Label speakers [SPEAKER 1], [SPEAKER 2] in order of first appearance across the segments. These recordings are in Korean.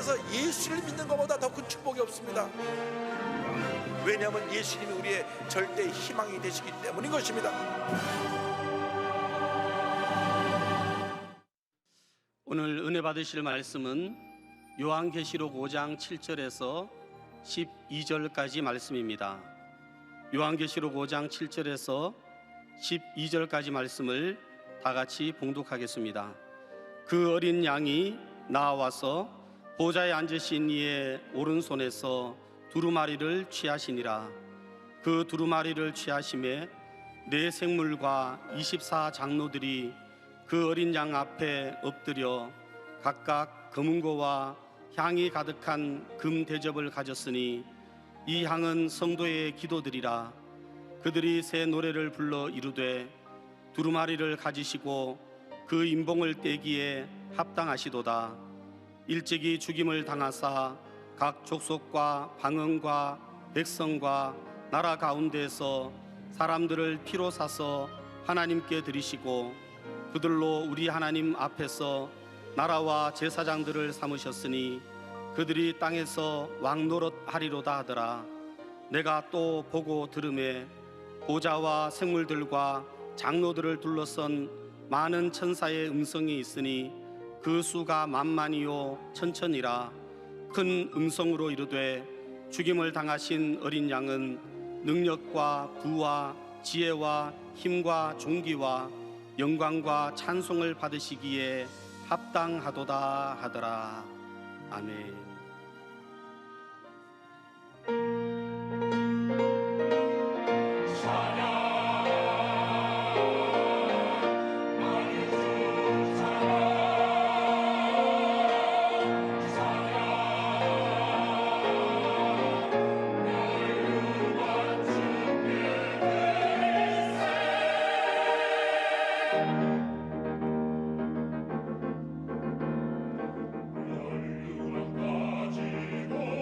[SPEAKER 1] 세상에서 예수를 믿는 것보다 더 큰 축복이 없습니다. 왜냐하면 예수님이 우리의 절대 희망이 되시기 때문인 것입니다.
[SPEAKER 2] 오늘 은혜 받으실 말씀은 요한계시록 5장 7절에서 12절까지 말씀입니다. 요한계시록 5장 7절에서 12절까지 말씀을 다 같이 봉독하겠습니다. 그 어린 양이 나와서 보좌에 앉으신 이의 오른손에서 두루마리를 취하시니라. 그 두루마리를 취하심에 네 생물과 24장로들이 그 어린 양 앞에 엎드려 각각 검은고와 향이 가득한 금 대접을 가졌으니 이 향은 성도의 기도들이라. 그들이 새 노래를 불러 이르되 두루마리를 가지시고 그 임봉을 떼기에 합당하시도다. 일찍이 죽임을 당하사 각 족속과 방언과 백성과 나라 가운데에서 사람들을 피로 사서 하나님께 드리시고 그들로 우리 하나님 앞에서 나라와 제사장들을 삼으셨으니 그들이 땅에서 왕노릇 하리로다 하더라. 내가 또 보고 들으매 보좌와 생물들과 장로들을 둘러선 많은 천사의 음성이 있으니 그 수가 만만이요 천천이라. 큰 음성으로 이르되 죽임을 당하신 어린 양은 능력과 부와 지혜와 힘과 존귀와 영광과 찬송을 받으시기에 합당하도다 하더라. 아멘.
[SPEAKER 3] 가지고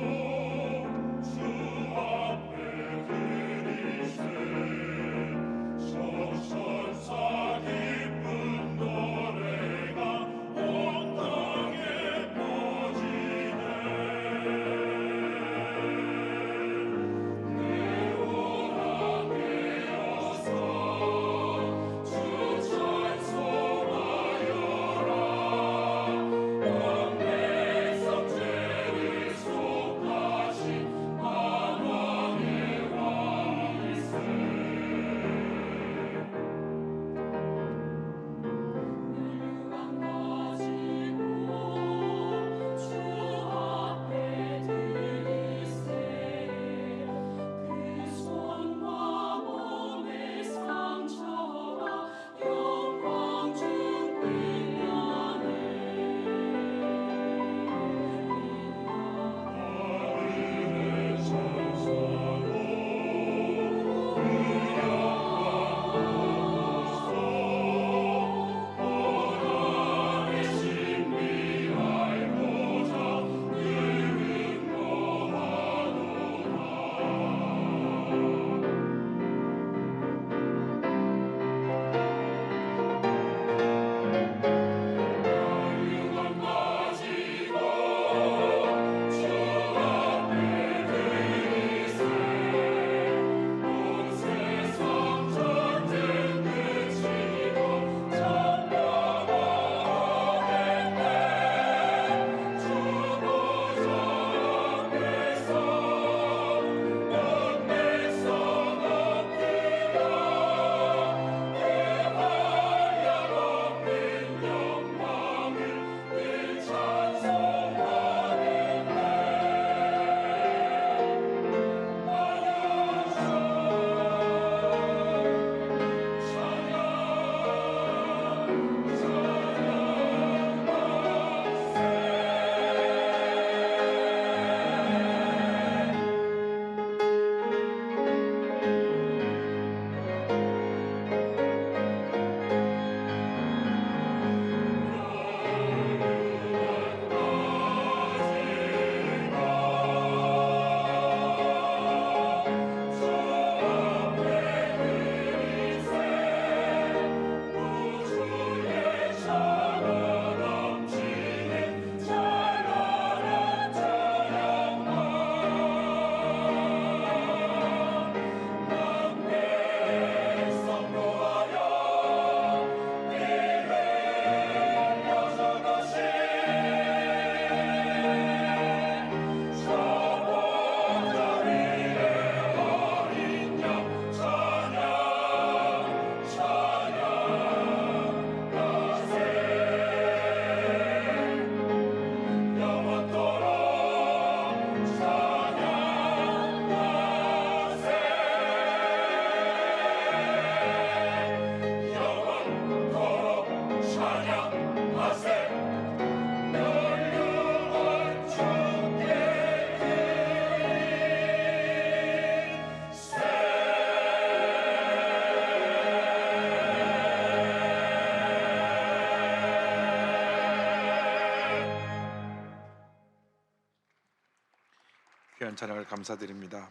[SPEAKER 1] 귀한 찬양을 감사드립니다.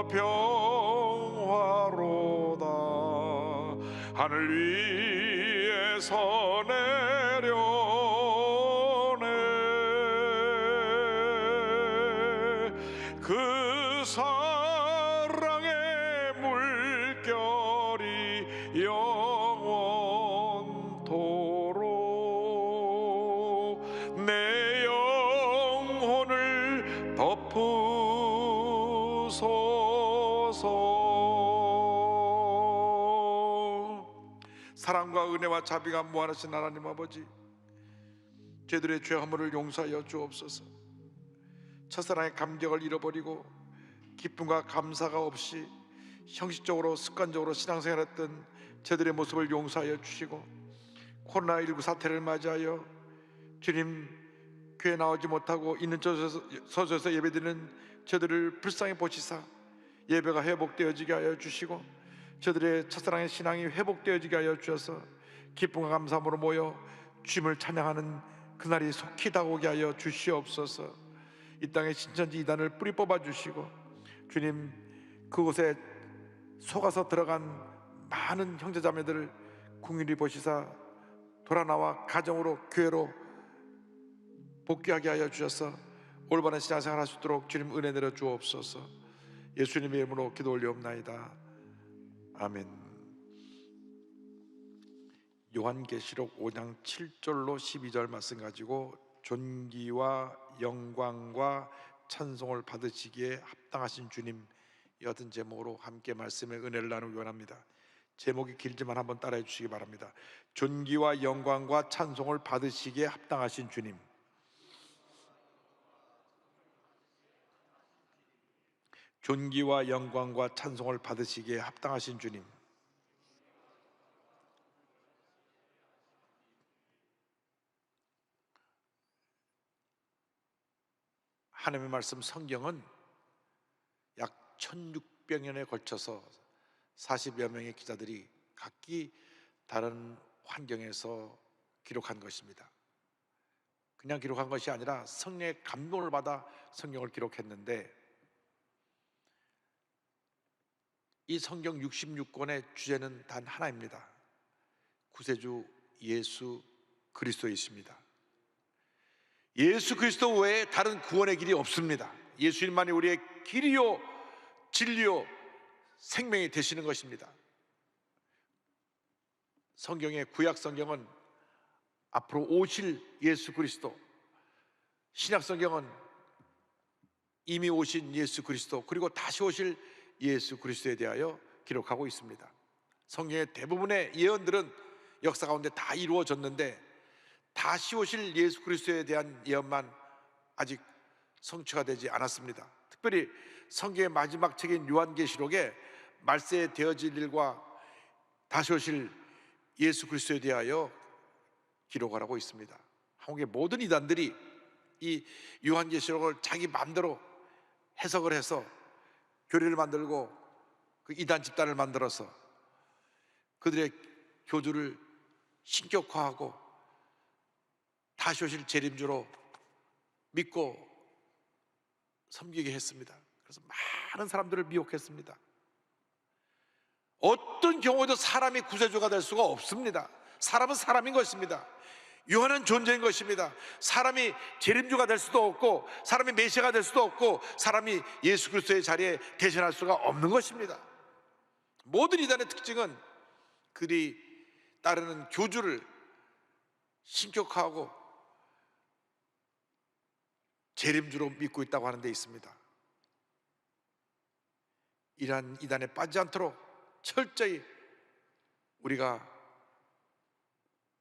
[SPEAKER 1] 평화로다 하늘 위에서 내려오네. 그 사랑의 물결이 영원토록 내 영혼을 덮으소서. 사랑과 은혜와 자비가 무한하신 하나님 아버지, 저희들의 죄 허물을 용서하여 주옵소서. 첫사랑의 감격을 잃어버리고 기쁨과 감사가 없이 형식적으로 습관적으로 신앙생활했던 저들의 모습을 용서하여 주시고, 코로나19 사태를 맞이하여 주님 교회 나오지 못하고 있는 서서에서 예배드리는 저들을 불쌍히 보시사 예배가 회복되어지게 하여 주시고, 저들의 첫사랑의 신앙이 회복되어지게 하여 주셔서 기쁨과 감사함으로 모여 주님을 찬양하는 그날이 속히 다가오게 하여 주시옵소서. 이 땅에 신천지 이단을 뿌리 뽑아 주시고, 주님 그곳에 속아서 들어간 많은 형제자매들을 긍휼히 보시사 돌아나와 가정으로 교회로 복귀하게 하여 주셔서 올바른 신앙생활 할 수 있도록 주님 은혜 내려 주옵소서. 예수님의 이름으로 기도 올리옵나이다. 아멘. 요한계시록 5장 7절로 12절 말씀 가지고 존귀와 영광과 찬송을 받으시기에 합당하신 주님, 이 같은 제목으로 함께 말씀의 은혜를 나누기 원합니다. 제목이 길지만 한번 따라해 주시기 바랍니다. 존귀와 영광과 찬송을 받으시기에 합당하신 주님. 존귀와 영광과 찬송을 받으시기에 합당하신 주님. 하나님의 말씀 성경은 약 1600년에 걸쳐서 40여 명의 기자들이 각기 다른 환경에서 기록한 것입니다. 그냥 기록한 것이 아니라 성령의 감동을 받아 성경을 기록했는데, 이 성경 66권의 주제는 단 하나입니다. 구세주 예수 그리스도이십니다. 예수 그리스도 외에 다른 구원의 길이 없습니다. 예수님만이 우리의 길이요 진리요 생명이 되시는 것입니다. 성경의 구약 성경은 앞으로 오실 예수 그리스도, 신약 성경은 이미 오신 예수 그리스도, 그리고 다시 오실 예수 그리스도에 대하여 기록하고 있습니다. 성경의 대부분의 예언들은 역사 가운데 다 이루어졌는데, 다시 오실 예수 그리스도에 대한 예언만 아직 성취가 되지 않았습니다. 특별히 성경의 마지막 책인 요한계시록에 말세에 되어질 일과 다시 오실 예수 그리스도에 대하여 기록을 하고 있습니다. 한국의 모든 이단들이 이 요한계시록을 자기 마음대로 해석을 해서 교리를 만들고 그 이단 집단을 만들어서 그들의 교주를 신격화하고 다시 오실 재림주로 믿고 섬기게 했습니다. 그래서 많은 사람들을 미혹했습니다. 어떤 경우에도 사람이 구세주가 될 수가 없습니다. 사람은 사람인 것입니다. 유한은 존재인 것입니다. 사람이 재림주가 될 수도 없고, 사람이 메시아가 될 수도 없고, 사람이 예수 그리스도의 자리에 대신할 수가 없는 것입니다. 모든 이단의 특징은 그들이 따르는 교주를 신격화하고 재림주로 믿고 있다고 하는 데 있습니다. 이러한 이단에 빠지지 않도록 철저히 우리가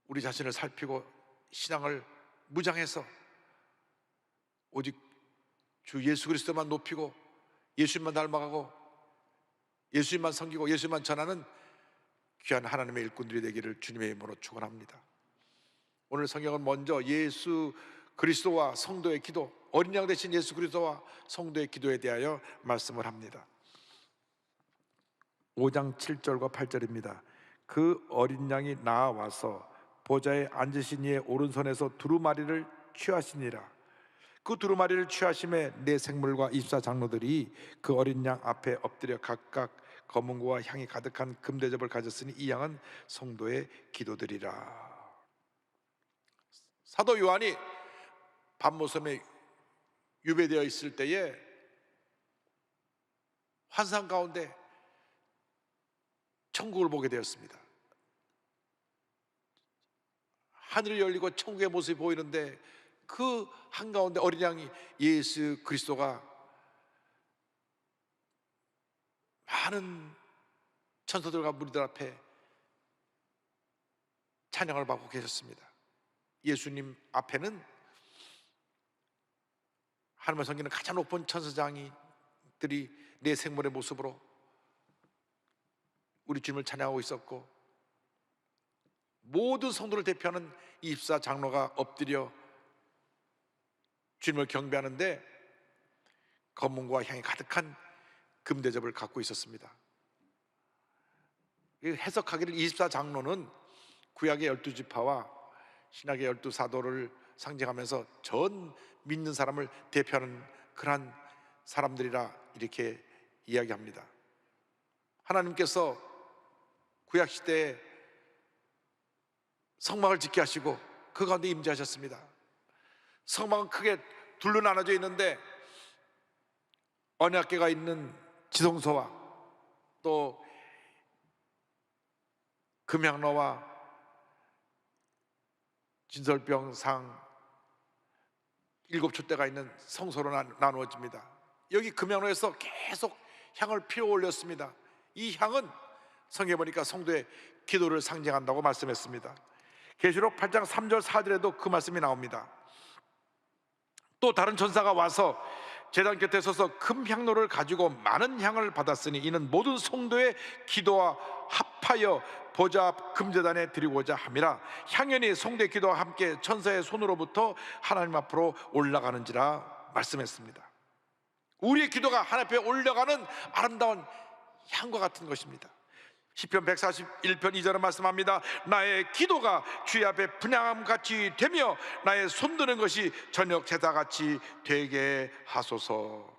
[SPEAKER 1] 우리 자신을 살피고 신앙을 무장해서 오직 주 예수 그리스도만 높이고 예수님만 닮아가고 예수님만 섬기고 예수님만 전하는 귀한 하나님의 일꾼들이 되기를 주님의 이름으로 축원합니다. 오늘 성경은 먼저 예수 그리스도와 성도의 기도, 어린 양 되신 예수 그리스도와 성도의 기도에 대하여 말씀을 합니다. 5장 7절과 8절입니다. 그 어린 양이 나와서 보좌에 앉으신 이의 오른손에서 두루마리를 취하시니라. 그 두루마리를 취하심에 네 생물과 24장로들이 그 어린 양 앞에 엎드려 각각 검은고와 향이 가득한 금대접을 가졌으니 이 양은 성도의 기도들이라. 사도 요한이 밤모섬에 유배되어 있을 때에 환상 가운데 천국을 보게 되었습니다. 하늘이 열리고 천국의 모습이 보이는데 그 한가운데 어린 양이 예수 그리스도가 많은 천사들과 무리들 앞에 찬양을 받고 계셨습니다. 예수님 앞에는 하나님을 섬기는 가장 높은 천사장이들이 내 생물의 모습으로 우리 주님을 찬양하고 있었고, 모든 성도를 대표하는 24장로가 엎드려 주님을 경배하는데 검은고와 향이 가득한 금대접을 갖고 있었습니다. 해석하기를 24장로는 구약의 12지파와 신약의 12사도를 상징하면서 전 믿는 사람을 대표하는 그러한 사람들이라 이렇게 이야기합니다. 하나님께서 구약시대에 성막을 짓게 하시고 그 가운데 임재하셨습니다. 성막은 크게 둘로 나눠져 있는데 언약궤가 있는 지성소와 또 금향로와 진설병상 7촛대가 있는 성소로 나누어집니다. 여기 금향로에서 계속 향을 피워 올렸습니다. 이 향은 성경에 보니까 성도의 기도를 상징한다고 말씀했습니다. 계시록 8장 3절 4절에도 그 말씀이 나옵니다. 또 다른 천사가 와서 제단 곁에 서서 금향로를 가지고 많은 향을 받았으니 이는 모든 성도의 기도와 합하여 보좌 앞 금제단에 드리고자 함이라. 향연이 성도의 기도와 함께 천사의 손으로부터 하나님 앞으로 올라가는지라 말씀했습니다. 우리의 기도가 하나님 앞에 올라가는 아름다운 향과 같은 것입니다. 시편 141편 2절은 말씀합니다. 나의 기도가 주의 앞에 분향함같이 되며 나의 손드는 것이 저녁 제사같이 되게 하소서.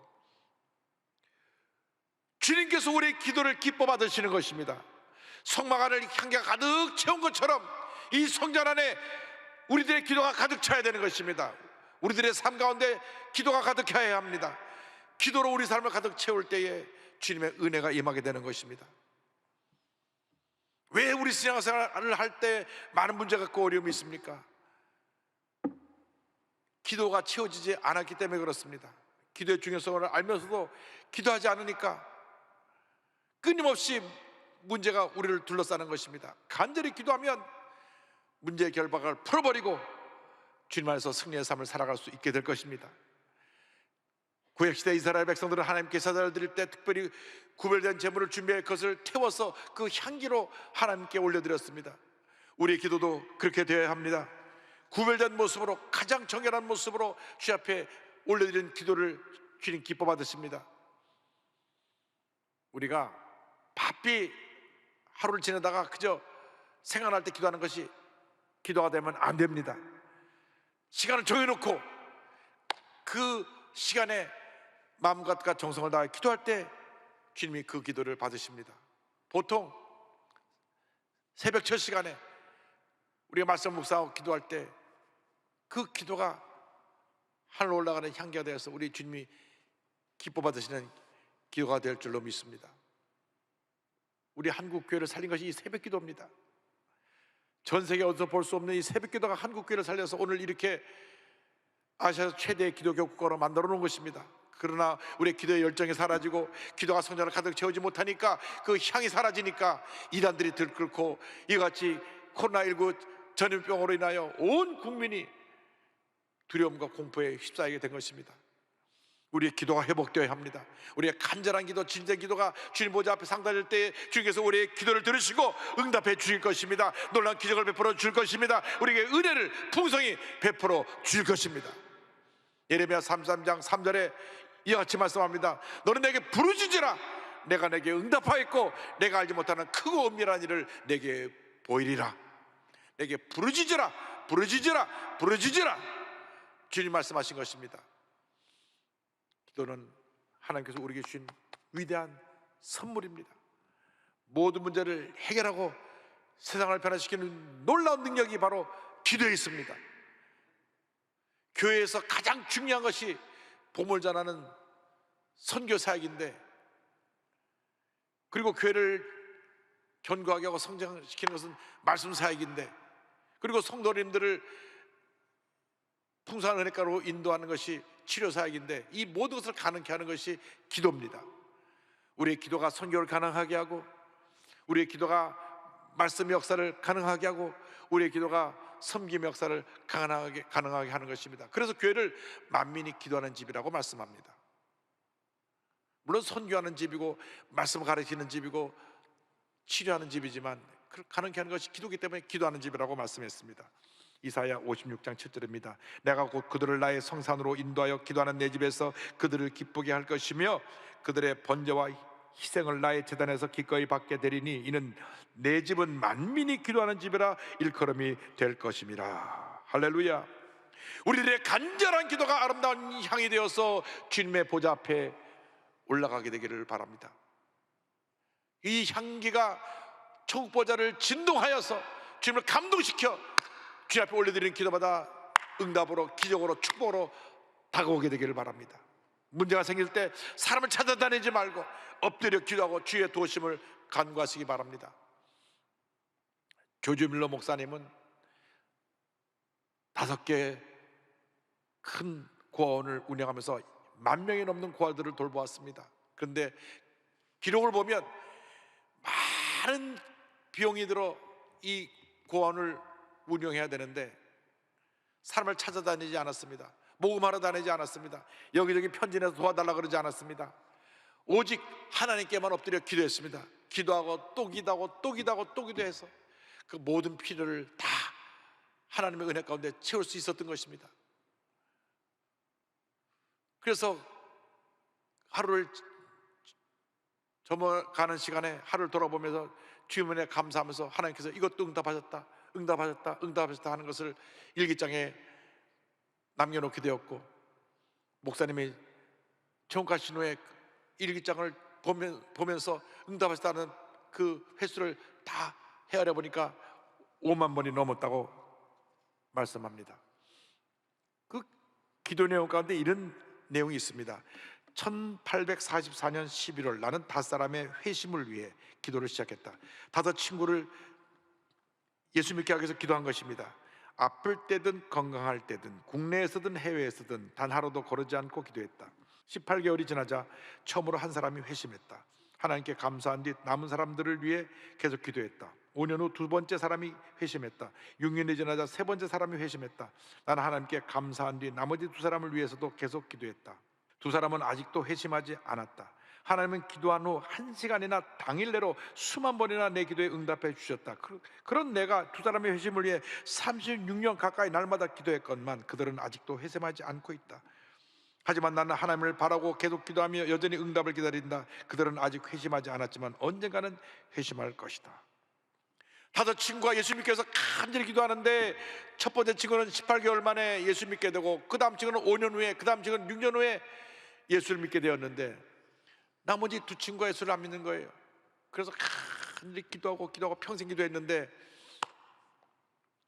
[SPEAKER 1] 주님께서 우리의 기도를 기뻐 받으시는 것입니다. 성막 안을 향기가 가득 채운 것처럼 이 성전 안에 우리들의 기도가 가득 차야 되는 것입니다. 우리들의 삶 가운데 기도가 가득해야 합니다. 기도로 우리 삶을 가득 채울 때에 주님의 은혜가 임하게 되는 것입니다. 왜 우리 신앙생활을 할 때 많은 문제가 있고 어려움이 있습니까? 기도가 채워지지 않았기 때문에 그렇습니다. 기도의 중요성을 알면서도 기도하지 않으니까 끊임없이 문제가 우리를 둘러싸는 것입니다. 간절히 기도하면 문제의 결박을 풀어버리고 주님 안에서 승리의 삶을 살아갈 수 있게 될 것입니다. 구약시대 이스라엘 백성들은 하나님께 제사를 드릴 때 특별히 구별된 제물을 준비해 그것을 태워서 그 향기로 하나님께 올려드렸습니다. 우리의 기도도 그렇게 되어야 합니다. 구별된 모습으로 가장 정결한 모습으로 주 앞에 올려드린 기도를 주님 기뻐 받으십니다. 우리가 바삐 하루를 지내다가 그저 생각날 때 기도하는 것이 기도가 되면 안 됩니다. 시간을 정해놓고 그 시간에 마음과 정성을 다해 기도할 때 주님이 그 기도를 받으십니다. 보통 새벽 첫 시간에 우리가 말씀 묵상하고 기도할 때 그 기도가 하늘로 올라가는 향기가 되어서 우리 주님이 기뻐 받으시는 기도가 될 줄로 믿습니다. 우리 한국교회를 살린 것이 이 새벽 기도입니다. 전 세계 어디서 볼 수 없는 이 새벽 기도가 한국교회를 살려서 오늘 이렇게 아시아에서 최대의 기도교 국가로 만들어 놓은 것입니다. 그러나 우리의 기도의 열정이 사라지고 기도가 성전을 가득 채우지 못하니까 그 향이 사라지니까 이단들이 들끓고 이같이 코로나19 전염병으로 인하여 온 국민이 두려움과 공포에 휩싸이게 된 것입니다. 우리의 기도가 회복되어야 합니다. 우리의 간절한 기도, 진정된 기도가 주님 보좌 앞에 상달될 때에 주님께서 우리의 기도를 들으시고 응답해 주실 것입니다. 놀라운 기적을 베풀어 줄 것입니다. 우리에게 은혜를 풍성히 베풀어 줄 것입니다. 예레미야 33장 3절에 이와 같이 말씀합니다. 너는 내게 부르짖으라. 내가 내게 응답하였고 내가 알지 못하는 크고 은밀한 일을 내게 보이리라. 내게 부르짖으라, 부르짖으라, 부르짖으라. 주님 말씀하신 것입니다. 기도는 하나님께서 우리에게 주신 위대한 선물입니다. 모든 문제를 해결하고 세상을 변화시키는 놀라운 능력이 바로 기도에 있습니다. 교회에서 가장 중요한 것이 복음을 전하는 선교 사역인데, 그리고 교회를 견고하게 하고 성장시키는 것은 말씀 사역인데, 그리고 성도님들을 풍성한 은혜가로 인도하는 것이 치료 사역인데, 이 모든 것을 가능케 하는 것이 기도입니다. 우리의 기도가 선교를 가능하게 하고, 우리의 기도가 말씀의 역사를 가능하게 하고, 우리의 기도가 섬김의 역사를 가능하게 하는 것입니다. 그래서 교회를 만민이 기도하는 집이라고 말씀합니다. 물론 선교하는 집이고 말씀 가르치는 집이고 치료하는 집이지만 가능케 하는 것이 기도이기 때문에 기도하는 집이라고 말씀했습니다. 이사야 56장 7절입니다. 내가 곧 그들을 나의 성산으로 인도하여 기도하는 내 집에서 그들을 기쁘게 할 것이며 그들의 번제와 희생을 나의 제단에서 기꺼이 받게 되리니 이는 내 집은 만민이 기도하는 집이라 일컬음이 될 것임이라. 할렐루야. 우리들의 간절한 기도가 아름다운 향이 되어서 주님의 보좌 앞에 올라가게 되기를 바랍니다. 이 향기가 천국 보좌를 진동하여서 주님을 감동시켜 주님 앞에 올려드리는 기도마다 응답으로, 기적으로, 축복으로 다가오게 되기를 바랍니다. 문제가 생길 때 사람을 찾아다니지 말고 엎드려 기도하고 주의 도우심을 간구하시기 바랍니다. 조지 밀러 목사님은 5개의 큰 고아원을 운영하면서 10,000명이 넘는 고아들을 돌보았습니다. 그런데 기록을 보면 많은 비용이 들어 이 고아원을 운영해야 되는데 사람을 찾아다니지 않았습니다. 모금하러 다니지 않았습니다. 여기저기 편지 내서 도와달라 그러지 않았습니다. 오직 하나님께만 엎드려 기도했습니다. 기도하고 또 기도하고 또 기도하고 또 기도해서 그 모든 필요를 다 하나님의 은혜 가운데 채울 수 있었던 것입니다. 그래서 하루를 저물가는 시간에 하루를 돌아보면서 주님 은혜 감사하면서 하나님께서 이것도 응답하셨다, 응답하셨다, 응답하셨다 하는 것을 일기장에 남겨놓게 되었고, 목사님이 청가신 후에 일기장을 보면서 응답하셨다는 그 횟수를 다 헤아려 보니까 5만 번이 넘었다고 말씀합니다. 그 기도 내용 가운데 이런 내용이 있습니다. 1844년 11월 나는 5사람의 회심을 위해 기도를 시작했다. 5 친구를 예수 믿게 하기 위해서 기도한 것입니다. 아플 때든 건강할 때든 국내에서든 해외에서든 단 하루도 거르지 않고 기도했다. 18개월이 지나자 처음으로 한 사람이 회심했다. 하나님께 감사한 뒤 남은 사람들을 위해 계속 기도했다. 5년 후 2번째 사람이 회심했다. 6년이 지나자 3번째 사람이 회심했다. 나는 하나님께 감사한 뒤 나머지 2사람을 위해서도 계속 기도했다. 2사람은 아직도 회심하지 않았다. 하나님은 기도한 후 1시간이나 당일 내로 수만 번이나 내 기도에 응답해 주셨다. 그런 내가 2사람의 회심을 위해 36년 가까이 날마다 기도했건만 그들은 아직도 회심하지 않고 있다. 하지만 나는 하나님을 바라고 계속 기도하며 여전히 응답을 기다린다. 그들은 아직 회심하지 않았지만 언젠가는 회심할 것이다. 5 친구가 예수 믿기 위해서 간절히 기도하는데 첫 번째 친구는 18개월 만에 예수 믿게 되고, 그 다음 친구는 5년 후에, 그 다음 친구는 6년 후에 예수를 믿게 되었는데 나머지 2 친구가 예수를 안 믿는 거예요. 그래서 간절히 기도하고 평생 기도했는데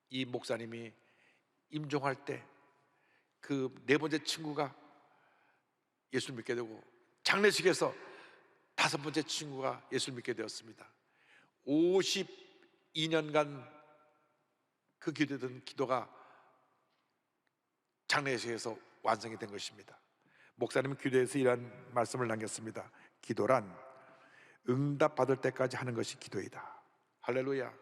[SPEAKER 1] 이 목사님이 임종할 때 그 4번째 친구가 예수를 믿게 되고, 장례식에서 5번째 친구가 예수를 믿게 되었습니다. 52년간 그 기도했던 기도가 장례식에서 완성이 된 것입니다. 목사님은 기도에서 이런 말씀을 남겼습니다. 기도란 응답받을 때까지 하는 것이 기도이다. 할렐루야.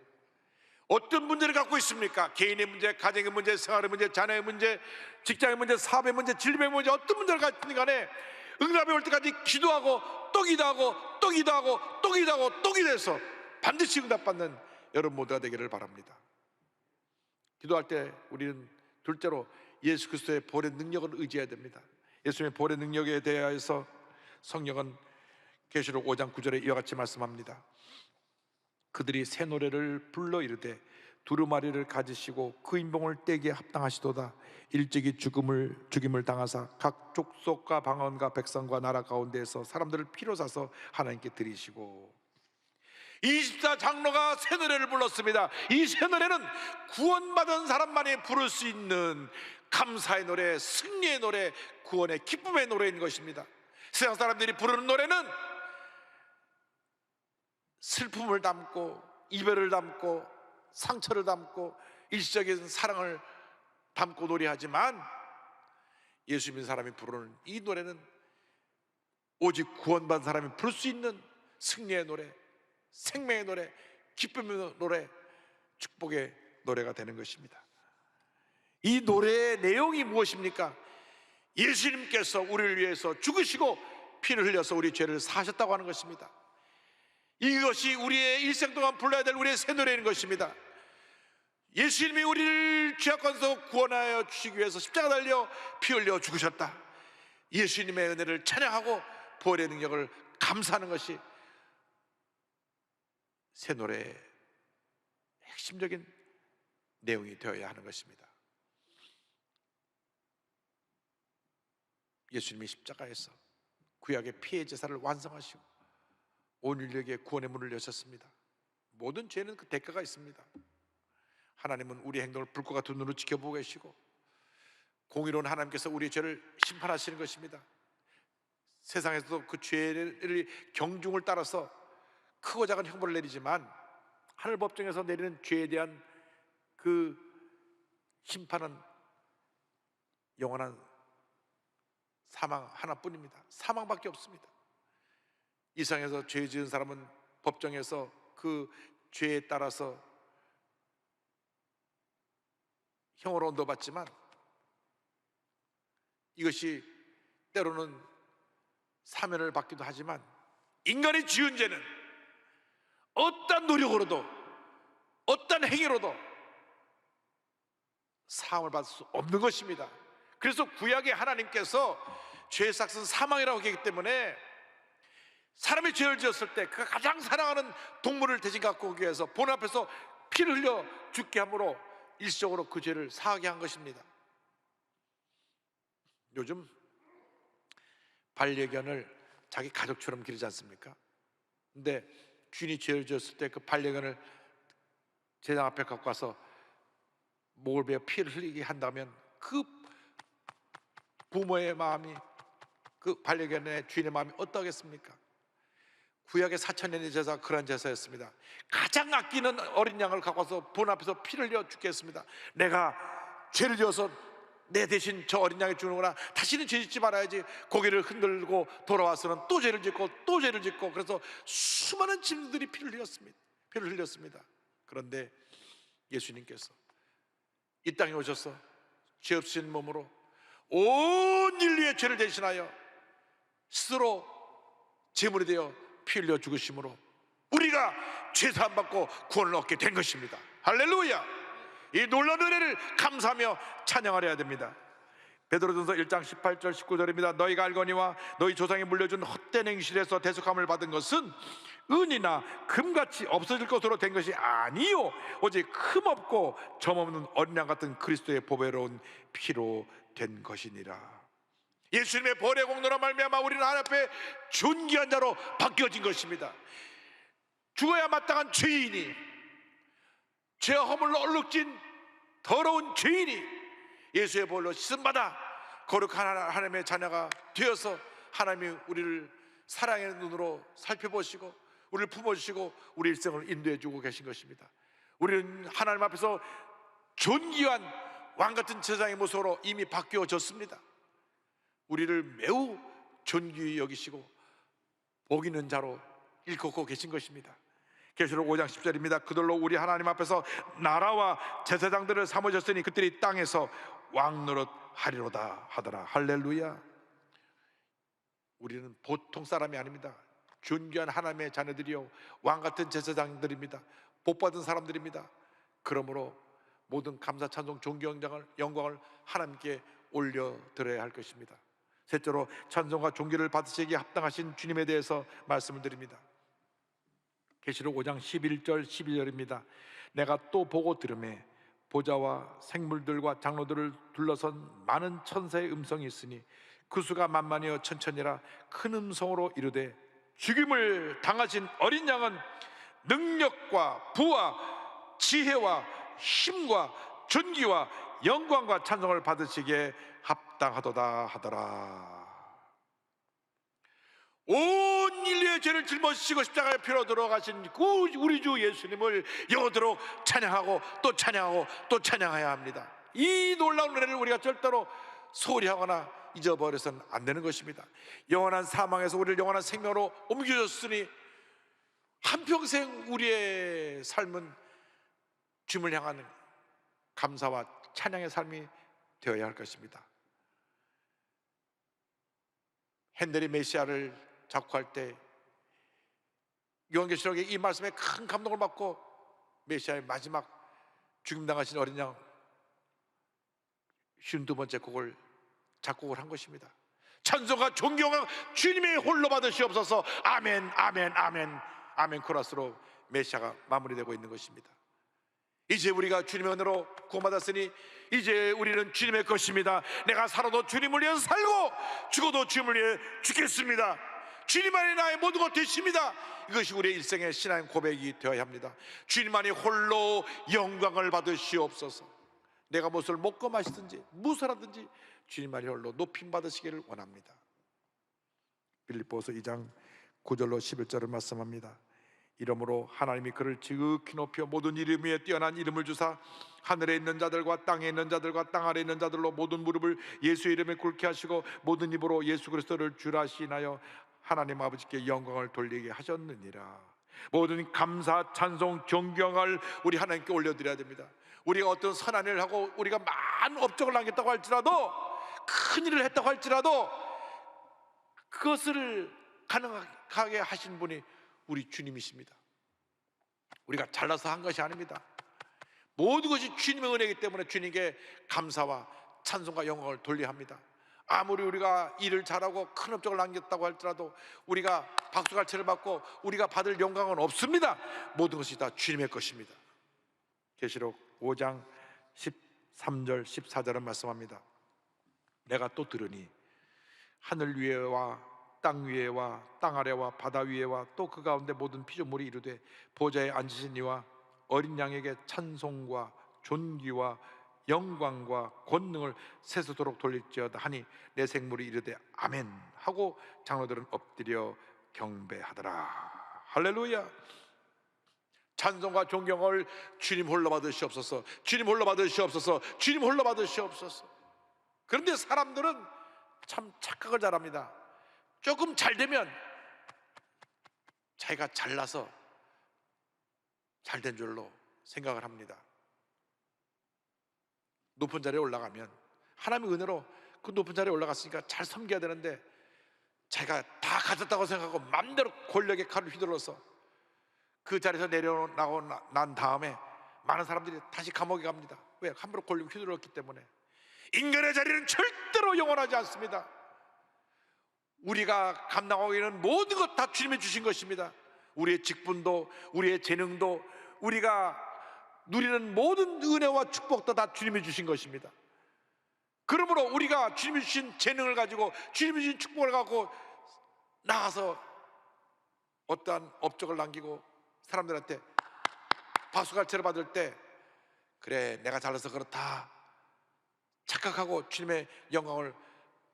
[SPEAKER 1] 어떤 문제를 갖고 있습니까? 개인의 문제, 가정의 문제, 생활의 문제, 자녀의 문제, 직장의 문제, 사업의 문제, 질병의 문제, 어떤 문제를 갖든 간에 응답이 올 때까지 기도하고 또 기도하고 또 기도하고 또 기도하고 또 기도해서 반드시 응답받는 여러분 모두가 되기를 바랍니다. 기도할 때 우리는 둘째로 예수 그리스도의 보혈의 능력을 의지해야 됩니다. 예수님의 보혈의 능력에 대하여서 성경은 계시록 5장 9절에 이와 같이 말씀합니다. 그들이 새 노래를 불러 이르되 두루마리를 가지시고 그 인봉을 떼기에 합당하시도다. 일찍이 죽임을 당하사 각 족속과 방언과 백성과 나라 가운데에서 사람들을 피로 사서 하나님께 드리시고. 24장로가 새 노래를 불렀습니다. 이 새 노래는 구원받은 사람만이 부를 수 있는 감사의 노래, 승리의 노래, 구원의 기쁨의 노래인 것입니다. 세상 사람들이 부르는 노래는 슬픔을 담고 이별을 담고 상처를 담고 일시적인 사랑을 담고 노래하지만, 예수 믿는 사람이 부르는 이 노래는 오직 구원받은 사람이 부를 수 있는 승리의 노래, 생명의 노래, 기쁨의 노래, 축복의 노래가 되는 것입니다. 이 노래의 내용이 무엇입니까? 예수님께서 우리를 위해서 죽으시고 피를 흘려서 우리 죄를 사하셨다고 하는 것입니다. 이것이 우리의 일생 동안 불러야 될 우리의 새 노래인 것입니다. 예수님이 우리를 죄악권에서 구원하여 주시기 위해서 십자가 달려 피 흘려 죽으셨다. 예수님의 은혜를 찬양하고 부활의 능력을 감사하는 것이 새 노래의 핵심적인 내용이 되어야 하는 것입니다. 예수님이 십자가에서 구약의 피의 제사를 완성하시고 온 인류에게 구원의 문을 여셨습니다. 모든 죄는 그 대가가 있습니다. 하나님은 우리 행동을 불과 같은 눈으로 지켜보고 계시고 공의로운 하나님께서 우리의 죄를 심판하시는 것입니다. 세상에서도 그 죄를 경중을 따라서 크고 작은 형벌을 내리지만 하늘 법정에서 내리는 죄에 대한 그 심판은 영원한 사망 하나뿐입니다. 사망밖에 없습니다. 이 세상에서 죄 지은 사람은 법정에서 그 죄에 따라서 형을 ond어받지만 이것이 때로는 사면을 받기도 하지만, 인간이 지은 죄는 어떤 노력으로도 어떤 행위로도 사함을 받을 수 없는 것입니다. 그래서 구약의 하나님께서 죄의 삭은 사망이라고 하기 때문에 사람이 죄를 지었을 때 그가 가장 사랑하는 동물을 대신 갖고 오기 위해서 본 앞에서 피를 흘려 죽게 함으로 일시적으로 그 죄를 사하게 한 것입니다. 요즘 반려견을 자기 가족처럼 기르지 않습니까? 근데 주인이 죄를 지었을 때 그 반려견을 제장 앞에 갖고 와서 목을 베어 피를 흘리게 한다면 그 부모의 마음이, 그 반려견의 주인의 마음이 어떠겠습니까? 구약의 4,000년의 제사가 그런 제사였습니다. 가장 아끼는 어린 양을 갖고 와서 본 앞에서 피를 흘려 죽게 했습니다. 내가 죄를 지어서 내 대신 저 어린 양이 주는구나, 다시는 죄 짓지 말아야지. 고개를 흔들고 돌아와서는 또 죄를 짓고 또 죄를 짓고, 그래서 수많은 짐승들이 피를 흘렸습니다. 그런데 예수님께서 이 땅에 오셔서 죄 없으신 몸으로 온 인류의 죄를 대신하여 스스로 제물이 되어 피 흘려 죽으심으로 우리가 죄 사함 받고 구원을 얻게 된 것입니다. 할렐루야! 이 놀라운 은혜를 감사하며 찬양하려야 됩니다. 베드로전서 1장 18절 19절입니다. 너희가 알거니와 너희 조상이 물려준 헛된 행실에서 대속함을 받은 것은 은이나 금같이 없어질 것으로 된 것이 아니요 오직 흠없고 점없는 어린 양 같은 그리스도의 보배로운 피로 된 것이니라. 예수님의 보혈의 공로로 말미암아 우리는 하나님 앞에 존귀한 자로 바뀌어진 것입니다. 죽어야 마땅한 죄인이, 죄와 허물로 얼룩진 더러운 죄인이 예수의 보혈로 씻음받아 거룩한 하나님의 자녀가 되어서 하나님이 우리를 사랑의 눈으로 살펴보시고 우리를 품어주시고 우리 일생을 인도해주고 계신 것입니다. 우리는 하나님 앞에서 존귀한 왕같은 제사장의 모습으로 이미 바뀌어졌습니다. 우리를 매우 존귀히 여기시고 복 있는 자로 일컫고 계신 것입니다. 계시록 5장 10절입니다. 그들로 우리 하나님 앞에서 나라와 제사장들을 삼으셨으니 그들이 땅에서 왕노릇 하리로다 하더라. 할렐루야. 우리는 보통 사람이 아닙니다. 존귀한 하나님의 자녀들이요 왕같은 제사장들입니다. 복받은 사람들입니다. 그러므로 모든 감사 찬송 존귀 영광을 하나님께 올려드려야 할 것입니다. 셋째로 찬송과 존귀를 받으시기에 합당하신 주님에 대해서 말씀을 드립니다. 계시록 5장 11절 12절입니다. 내가 또 보고 들으매 보좌와 생물들과 장로들을 둘러선 많은 천사의 음성이 있으니 그 수가 만만이여 천천이라 큰 음성으로 이르되 죽임을 당하신 어린 양은 능력과 부와 지혜와 힘과 존귀와 영광과 찬송을 받으시기에 합당하도다 하더라. 온 인류의 죄를 짊어지시고 십자가에 피로 들어가신 그 우리 주 예수님을 영원토록 찬양하고 또 찬양하고 또 찬양해야 합니다. 이 놀라운 은혜를 우리가 절대로 소홀히 하거나 잊어버려서는 안 되는 것입니다. 영원한 사망에서 우리를 영원한 생명으로 옮겨줬으니 한평생 우리의 삶은 주님을 향하는 감사와 찬양의 삶이 되어야 할 것입니다. 핸델이 메시아를 작곡할 때 요한계시록의 이 말씀에 큰 감동을 받고 메시아의 마지막 죽임당하신 어린 양 52번째 곡을 작곡을 한 것입니다. 찬송과 존경과 주님의 홀로 받으시옵소서. 아멘 아멘 아멘 아멘 코러스로 메시아가 마무리되고 있는 것입니다. 이제 우리가 주님의 은혜로 구원받았으니 이제 우리는 주님의 것입니다. 내가 살아도 주님을 위해서 살고 죽어도 주님을 위해 죽겠습니다. 주님만이 나의 모든 것 되십니다. 이것이 우리의 일생의 신앙 고백이 되어야 합니다. 주님만이 홀로 영광을 받으시옵소서. 내가 무엇을 먹고 마시든지 무엇하든지 주님만이 홀로 높임 받으시기를 원합니다. 빌립보서 2장 9절로 11절을 말씀합니다. 이러므로 하나님이 그를 지극히 높여 모든 이름 위에 뛰어난 이름을 주사 하늘에 있는 자들과 땅에 있는 자들과 땅 아래에 있는 자들로 모든 무릎을 예수의 이름에 꿇게 하시고 모든 입으로 예수 그리스도를 주라 시인하여 하나님 아버지께 영광을 돌리게 하셨느니라. 모든 감사, 찬송, 존경을 우리 하나님께 올려드려야 됩니다. 우리가 어떤 선한 일을 하고 우리가 많은 업적을 남겼다고 할지라도, 큰 일을 했다고 할지라도 그것을 가능하게 하신 분이 우리 주님이십니다. 우리가 잘나서 한 것이 아닙니다. 모든 것이 주님의 은혜이기 때문에 주님께 감사와 찬송과 영광을 돌려야 합니다. 아무리 우리가 일을 잘하고 큰 업적을 남겼다고 할지라도 우리가 박수갈채를 받고 우리가 받을 영광은 없습니다. 모든 것이 다 주님의 것입니다. 계시록 5장 13절 14절은 말씀합니다. 내가 또 들으니 하늘 위에와 땅 위에와 땅 아래와 바다 위에와 또 그 가운데 모든 피조물이 이르되 보좌에 앉으신 이와 어린 양에게 찬송과 존귀와 영광과 권능을 세세토록 돌릴지어다 하니 내 생물이 이르되 아멘 하고 장로들은 엎드려 경배하더라. 할렐루야. 찬송과 존경을 주님 홀로 받으시옵소서. 주님 홀로 받으시옵소서. 주님 홀로 받으시옵소서. 그런데 사람들은 참 착각을 잘합니다. 조금 잘 되면 자기가 잘나서 잘된 줄로 생각을 합니다. 높은 자리에 올라가면 하나님의 은혜로 그 높은 자리에 올라갔으니까 잘 섬겨야 되는데 자기가 다 가졌다고 생각하고 마음대로 권력의 칼을 휘둘러서 그 자리에서 내려나고 난 다음에 많은 사람들이 다시 감옥에 갑니다. 왜? 함부로 권력을 휘둘렀기 때문에. 인간의 자리는 절대로 영원하지 않습니다. 우리가 감당하고 있는 모든 것 다 주님이 주신 것입니다. 우리의 직분도 우리의 재능도 우리가 누리는 모든 은혜와 축복도 다 주님이 주신 것입니다. 그러므로 우리가 주님이 주신 재능을 가지고 주님이 주신 축복을 갖고 나가서 어떠한 업적을 남기고 사람들한테 박수갈채를 받을 때 그래 내가 잘나서 그렇다 착각하고 주님의 영광을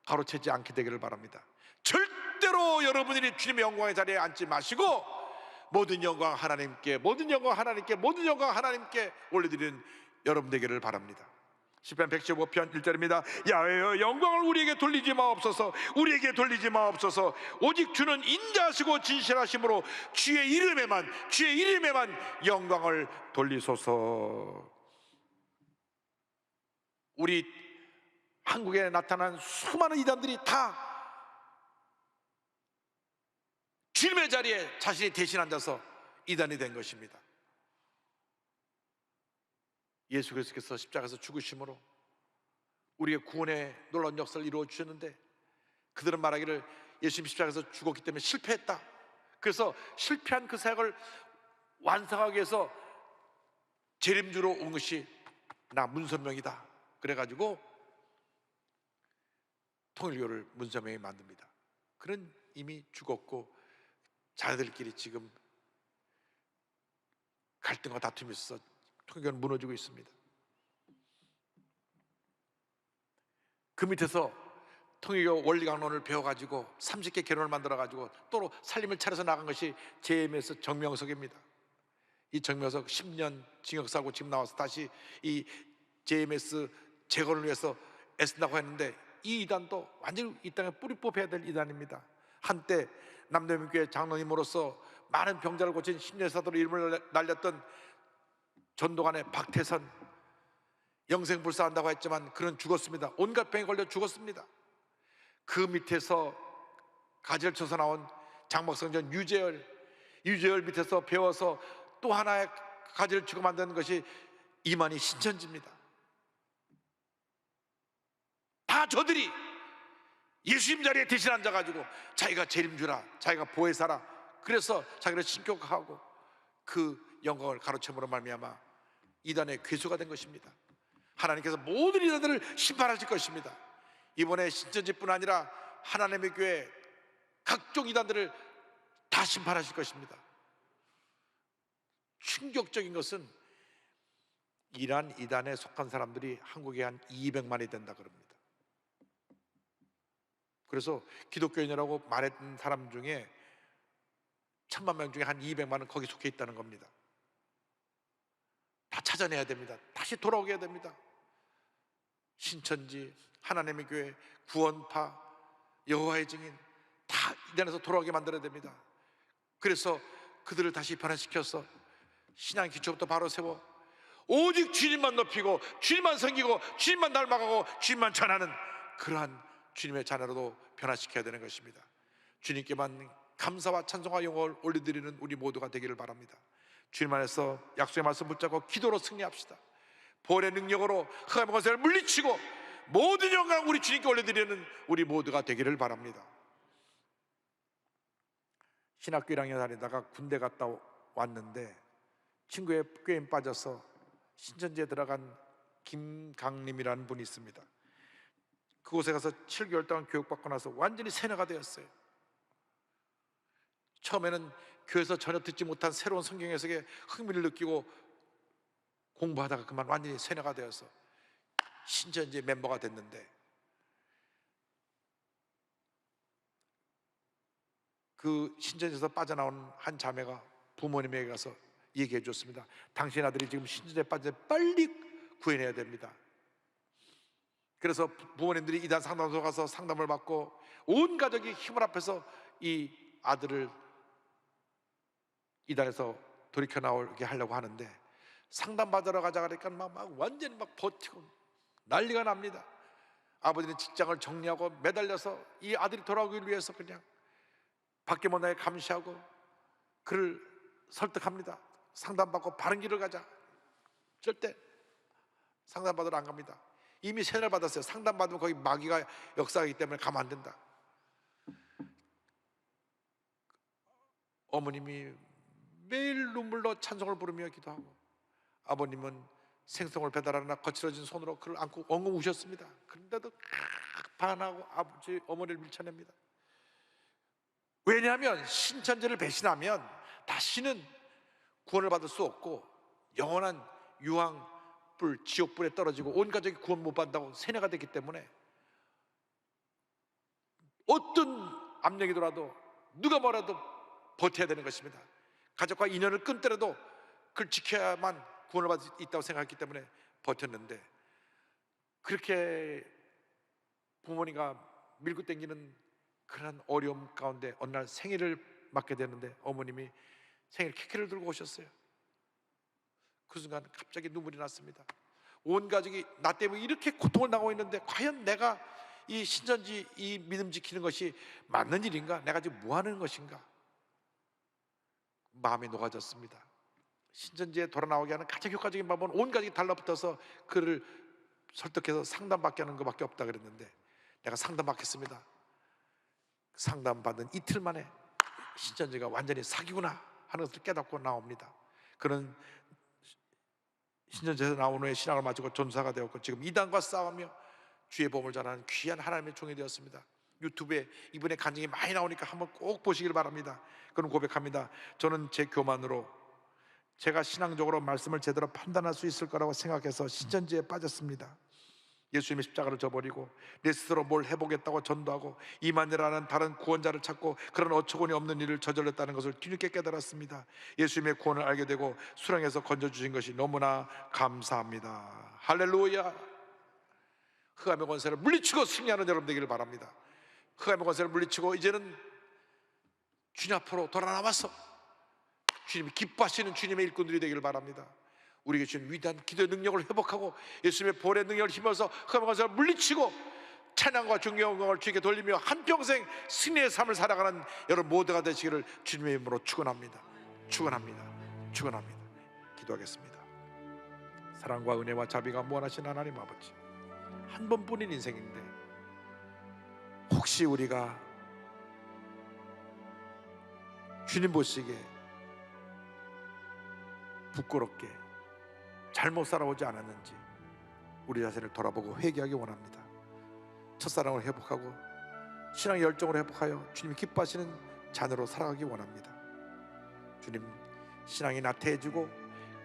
[SPEAKER 1] 가로채지 않게 되기를 바랍니다. 절대로 여러분들이 주님의 영광의 자리에 앉지 마시고 모든 영광 하나님께, 모든 영광 하나님께, 모든 영광 하나님께 올려드리는 여러분 되기를 바랍니다. 시편 115편 1절입니다. 야훼여 영광을 우리에게 돌리지 마옵소서. 우리에게 돌리지 마옵소서. 오직 주는 인자하시고 진실하심으로 주의 이름에만 영광을 돌리소서. 우리 한국에 나타난 수많은 이단들이 다 주님의 자리에 자신이 대신 앉아서 이단이 된 것입니다. 예수 그리스도께서 십자가에서 죽으심으로 우리의 구원의 놀라운 역사를 이루어 주셨는데 그들은 말하기를 예수님 십자가에서 죽었기 때문에 실패했다. 그래서 실패한 그 사역을 완성하기 위해서 재림주로 온 것이 나 문선명이다. 그래가지고 통일교를 문선명이 만듭니다. 그는 이미 죽었고 자녀들끼리 지금 갈등과 다툼이 있어서 통일교는 무너지고 있습니다. 그 밑에서 통일교 원리강론을 배워가지고 30개 개론을 만들어가지고 또 살림을 차려서 나간 것이 JMS 정명석입니다. 이 정명석 10년 징역 살고 지금 나와서 다시 이 JMS 재건을 위해서 애쓴다고 했는데, 이 이단도 완전히 이 땅에 뿌리 뽑혀야 될 이단입니다. 한때 남대문교회 장로님으로서 많은 병자를 고친 신여사도로 이름을 날렸던 전도관의 박태선, 영생불사한다고 했지만 그는 죽었습니다. 온갖 병에 걸려 죽었습니다. 그 밑에서 가지를 쳐서 나온 장막성전 유재열 밑에서 배워서 또 하나의 가지를 치고 만든 것이 이만희 신천지입니다. 다 저들이 예수님 자리에 대신 앉아가지고 자기가 재림주라, 자기가 보혜사라, 그래서 자기를 신격화하고 그 영광을 가로챈으로 말미암아 이단의 괴수가 된 것입니다. 하나님께서 모든 이단들을 심판하실 것입니다. 이번에 신천지뿐 아니라 하나님의 교회 각종 이단들을 다 심판하실 것입니다. 충격적인 것은 이란 이단에 속한 사람들이 한국에 한 200만이 된다 그럽니다. 그래서 기독교인이라고 말했던 사람 중에 1000만 명 중에 한 200만은 거기 속해 있다는 겁니다. 다 찾아내야 됩니다. 다시 돌아오게 해야 됩니다. 신천지, 하나님의 교회, 구원파, 여호와의 증인 다 이단에서 돌아오게 만들어야 됩니다. 그래서 그들을 다시 변화시켜서 신앙 기초부터 바로 세워 오직 주님만 높이고 주님만 섬기고 주님만 닮아가고 주님만 전하는 그러한 주님의 자녀로 변화시켜야 되는 것입니다. 주님께만 감사와 찬송과 영광을 올려드리는 우리 모두가 되기를 바랍니다. 주님 안에서 약속의 말씀 붙잡고 기도로 승리합시다. 보혈의 능력으로 흑암의 권세를 물리치고 모든 영광 우리 주님께 올려드리는 우리 모두가 되기를 바랍니다. 신학교 1학년 다니다가 군대 갔다 왔는데 친구의 꾀에 빠져서 신천지에 들어간 김강림이라는 분이 있습니다. 그곳에 가서 7개월 동안 교육받고 나서 완전히 세뇌가 되었어요. 처음에는 교회에서 전혀 듣지 못한 새로운 성경 해석에 흥미를 느끼고 공부하다가 그만 완전히 세뇌가 되어서 신천지 멤버가 됐는데, 그 신천지에서 빠져나온 한 자매가 부모님에게 가서 얘기해 줬습니다. 당신 아들이 지금 신천지에 빠져 빨리 구해내야 됩니다. 그래서 부모님들이 이단 상담소 가서 상담을 받고 온 가족이 힘을 합해서 이 아들을 이단에서 돌이켜 나오게 하려고 하는데, 상담받으러 가자 그러니까 막 완전히 막 버티고 난리가 납니다. 아버지는 직장을 정리하고 매달려서 이 아들이 돌아오기 위해서 그냥 밖에 못 나게 감시하고 그를 설득합니다. 상담받고 바른 길을 가자. 절대 상담받으러 안 갑니다. 이미 세뇌를 받았어요. 상담받으면 거기 마귀가 역사하기 때문에 가면 안 된다. 어머님이 매일 눈물로 찬송을 부르며 기도하고, 아버님은 생선을 배달하나 거칠어진 손으로 그를 안고 엉엉 우셨습니다. 그런데도 반하고 어머니를 밀쳐냅니다. 왜냐하면 신천지를 배신하면 다시는 구원을 받을 수 없고 영원한 유황불, 지옥불에 떨어지고 온 가족이 구원 못 받는다고 세뇌가 됐기 때문에 어떤 압력이더라도 누가 뭐라도 버텨야 되는 것입니다. 가족과 인연을 끊더라도 그걸 지켜야만 구원을 받을 수 있다고 생각했기 때문에 버텼는데, 그렇게 부모님과 밀고 당기는 그런 어려움 가운데 어느 날 생일을 맞게 되는데 어머님이 생일 케이크를 들고 오셨어요. 그 순간 갑자기 눈물이 났습니다. 온 가족이 나 때문에 이렇게 고통을 당하고 있는데 과연 내가 이 신천지 이 믿음 지키는 것이 맞는 일인가? 내가 지금 뭐 하는 것인가? 마음이 녹아졌습니다. 신천지에 돌아 나오게 하는 가장 효과적인 방법은 온 가족이 달라붙어서 그를 설득해서 상담받게 하는 것밖에 없다 그랬는데, 내가 상담받겠습니다. 상담받은 이틀 만에 신천지가 완전히 사기구나 하는 것을 깨닫고 나옵니다. 그는 신천지에서 나온 후에 신학을 마치고 전사가 되었고 지금 이단과 싸우며 주의 보험을 전하는 귀한 하나님의 종이 되었습니다. 유튜브에 이분의 간증이 많이 나오니까 한번 꼭 보시길 바랍니다. 그럼 고백합니다. 저는 제 교만으로 제가 신앙적으로 말씀을 제대로 판단할 수 있을 거라고 생각해서 신천지에 빠졌습니다. 예수님의 십자가를 져버리고 내 스스로 뭘 해보겠다고 전도하고 이만이라는 다른 구원자를 찾고 그런 어처구니 없는 일을 저질렀다는 것을 뒤늦게 깨달았습니다. 예수님의 구원을 알게 되고 수렁에서 건져주신 것이 너무나 감사합니다. 할렐루야. 흑암의 권세를 물리치고 승리하는 여러분 되기를 바랍니다. 흑암의 권세를 물리치고 이제는 주님 앞으로 돌아 나와서 주님이 기뻐하시는 주님의 일꾼들이 되기를 바랍니다. 우리에게 주신 위대한 기도의 능력을 회복하고 예수님의 보혈의 능력을 힘입어서 흑암의 권세를 물리치고 찬양과 존경과 영광을 주님께 돌리며 한평생 승리의 삶을 살아가는 여러분 모두가 되시기를 주님의 이름으로 축원합니다. 축원합니다. 축원합니다. 기도하겠습니다. 사랑과 은혜와 자비가 무한하신 하나님 아버지, 한 번뿐인 인생인데 혹시 우리가 주님 보시기에 부끄럽게 잘못 살아오지 않았는지 우리 자신을 돌아보고 회개하기 원합니다. 첫사랑을 회복하고 신앙의 열정을 회복하여 주님이 기뻐하시는 자녀로 살아가기 원합니다. 주님, 신앙이 나태해지고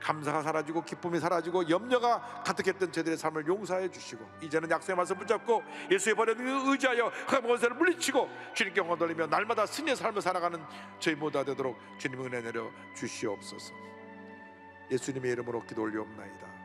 [SPEAKER 1] 감사가 사라지고 기쁨이 사라지고 염려가 가득했던 저들의 삶을 용서해 주시고 이제는 약속의 말씀 붙잡고 예수의 보혈에 의지하여 흑암의 권세를 물리치고 주님께 영광 돌리며 날마다 승리의 삶을 살아가는 저희 모두가 되도록 주님 은혜 내려 주시옵소서. 예수님의 이름으로 기도 올리옵나이다.